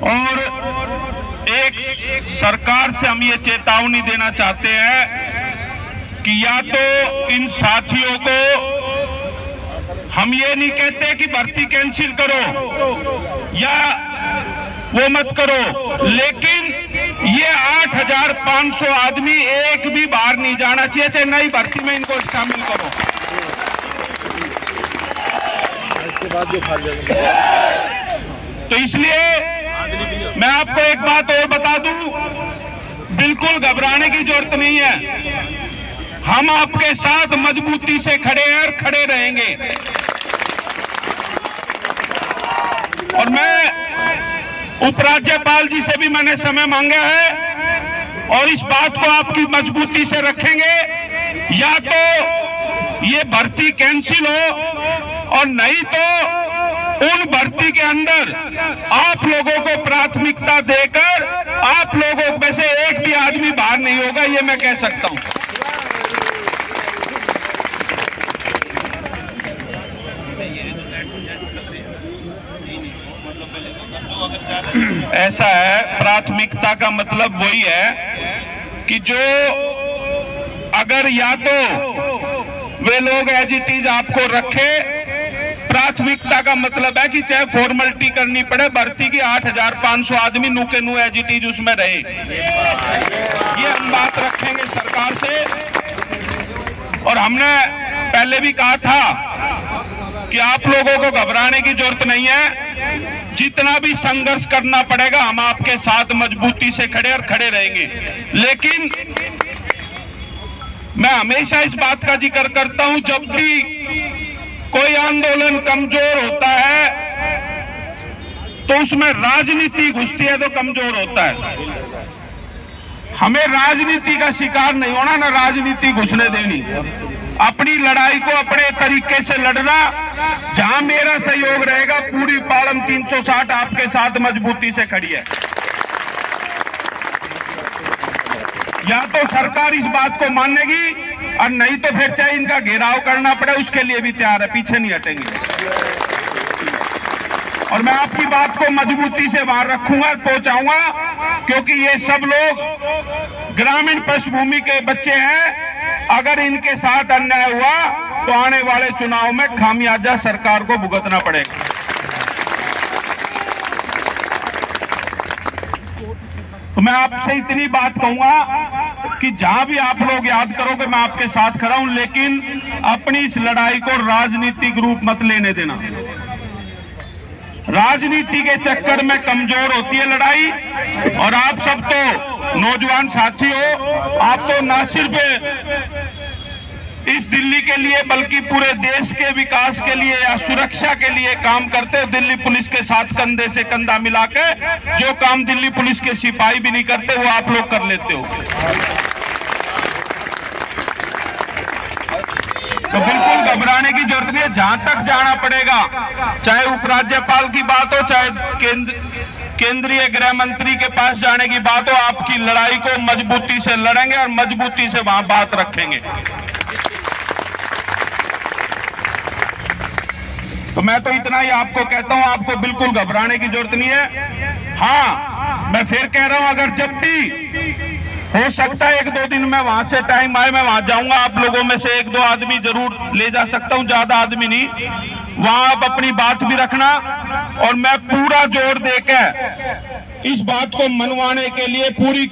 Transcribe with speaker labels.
Speaker 1: और एक सरकार से हम ये चेतावनी देना चाहते हैं कि या तो इन साथियों को, हम ये नहीं कहते कि भर्ती कैंसिल करो या वो मत करो, लेकिन ये 8,500 आदमी एक भी बाहर नहीं जाना चाहिए, चाहे नई भर्ती में इनको शामिल करो। इसके बाद जो तो इसलिए मैं आपको एक बात और बता दूं, बिल्कुल घबराने की जरूरत नहीं है। हम आपके साथ मजबूती से खड़े हैं और खड़े रहेंगे। और मैं उपराज्यपाल जी से भी मैंने समय मांगा है और इस बात को आपकी मजबूती से रखेंगे, या तो ये भर्ती कैंसिल हो और नहीं तो उन भर्ती के अंदर आप लोगों को प्राथमिकता देकर आप लोगों में से एक भी आदमी बाहर नहीं होगा, ये मैं कह सकता हूं। ऐसा है, प्राथमिकता का मतलब वही है कि जो अगर या तो वे लोग एज इट इज आपको रखे, प्राथमिकता का मतलब है कि चाहे फॉर्मेलिटी करनी पड़े, भर्ती की 8,500 आदमी नु के नु एज इट इज उसमें रहे। ये हम बात रखेंगे सरकार से। और हमने पहले भी कहा था कि आप लोगों को घबराने की जरूरत नहीं है, जितना भी संघर्ष करना पड़ेगा हम आपके साथ मजबूती से खड़े और खड़े रहेंगे। लेकिन मैं हमेशा इस बात का जिक्र करता हूं, जब भी कोई आंदोलन कमजोर होता है तो उसमें राजनीति घुसती है तो कमजोर होता है। हमें राजनीति का शिकार नहीं होना, ना राजनीति घुसने देनी। अपनी लड़ाई को अपने तरीके से लड़ना, जहां मेरा सहयोग रहेगा पूरी पालम 360 आपके साथ मजबूती से खड़ी है। या तो सरकार इस बात को मानेगी और नहीं तो फिर चाहे इनका घेराव करना पड़े, उसके लिए भी तैयार है, पीछे नहीं हटेंगे। और मैं आपकी बात को मजबूती से बाहर रखूंगा, पहुंचाऊंगा, क्योंकि ये सब लोग ग्रामीण पृष्ठभूमि के बच्चे हैं। अगर इनके साथ अन्याय हुआ तो आने वाले चुनाव में खामियाजा सरकार को भुगतना पड़ेगा। तो मैं आपसे इतनी बात कहूंगा कि जहां भी आप लोग याद करोगे मैं आपके साथ खड़ा हूं, लेकिन अपनी इस लड़ाई को राजनीतिक रूप मत लेने देना। राजनीति के चक्कर में कमजोर होती है लड़ाई। और आप सब तो नौजवान साथी हो, आप तो न सिर्फ इस दिल्ली के लिए बल्कि पूरे देश के विकास के लिए या सुरक्षा के लिए काम करते हो। दिल्ली पुलिस के साथ कंधे से कंधा मिला के जो काम दिल्ली पुलिस के सिपाही भी नहीं करते वो आप लोग कर लेते हो। तो बिल्कुल घबराने की जरूरत नहीं है। जहां तक जाना पड़ेगा, चाहे उपराज्यपाल की बात हो, चाहे केंद्रीय गृह मंत्री के पास जाने की बात हो, आपकी लड़ाई को मजबूती से लड़ेंगे और मजबूती से वहां बात रखेंगे। तो मैं तो इतना ही आपको कहता हूं, आपको बिल्कुल घबराने की जरूरत नहीं है। हाँ, मैं फिर कह रहा हूं, अगर जब भी हो सकता है 1-2 दिन में वहां से टाइम आए, मैं वहां जाऊंगा। आप लोगों में से 1-2 आदमी जरूर ले जा सकता हूं, ज्यादा आदमी नहीं। वहां आप अपनी बात भी रखना और मैं पूरा जोर देकर इस बात को मनवाने के लिए पूरी